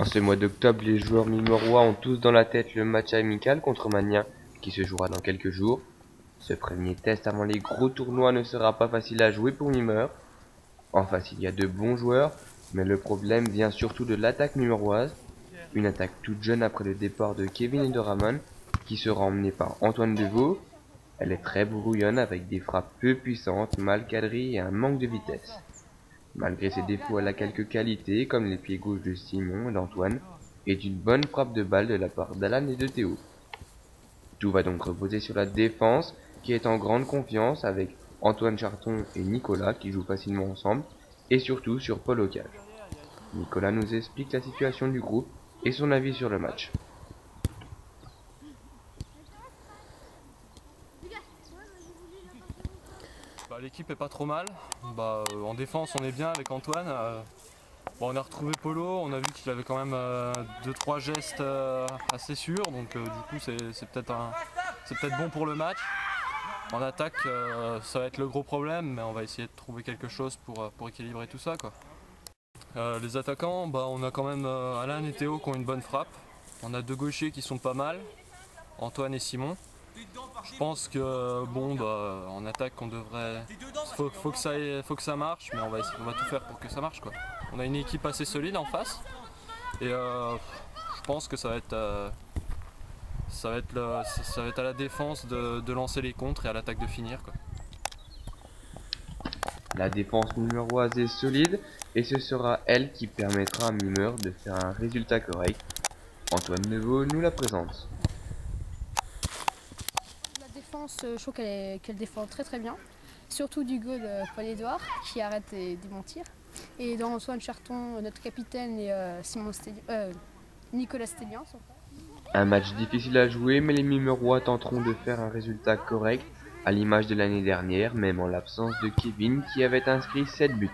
En ce mois d'octobre, les joueurs mimerois ont tous dans la tête le match amical contre Magnin qui se jouera dans quelques jours. Ce premier test avant les gros tournois ne sera pas facile à jouer pour Mimeur. En face, il y a de bons joueurs, mais le problème vient surtout de l'attaque mimeroise. Une attaque toute jeune après le départ de Kevin et de Ramon, qui sera emmenée par Antoine Deveau. Elle est très brouillonne avec des frappes peu puissantes, mal cadrées et un manque de vitesse. Malgré ses défauts, elle a quelques qualités, comme les pieds gauches de Simon et d'Antoine, et d'une bonne frappe de balle de la part d'Alan et de Théo. Tout va donc reposer sur la défense, qui est en grande confiance avec Antoine Charton et Nicolas qui jouent facilement ensemble, et surtout sur Paul Ocage. Nicolas nous explique la situation du groupe et son avis sur le match. L'équipe est pas trop mal. En défense on est bien avec Antoine. On a retrouvé Polo, on a vu qu'il avait quand même 2-3 gestes assez sûrs, donc du coup c'est peut-être bon pour le match. En attaque ça va être le gros problème, mais on va essayer de trouver quelque chose pour équilibrer tout ça, quoi. Les attaquants, on a quand même Alan et Théo qui ont une bonne frappe. On a deux gauchers qui sont pas mal, Antoine et Simon. Je pense que en attaque on devrait. Faut que ça marche, mais on va tout faire pour que ça marche, quoi. On a une équipe assez solide en face. Et je pense que ça va être à la défense de lancer les contres et à l'attaque de finir, quoi. La défense mimeroise est solide et ce sera elle qui permettra à Mimeur de faire un résultat correct. Antoine Neveu nous la présente. La défense, je trouve qu'elle défend très bien. Surtout du goal de Paul-Édouard qui arrête de mentir. Et dans Antoine Charton, notre capitaine et Nicolas Stélian. Un match difficile à jouer, mais les Mimerois tenteront de faire un résultat correct, à l'image de l'année dernière, même en l'absence de Kevin qui avait inscrit 7 buts.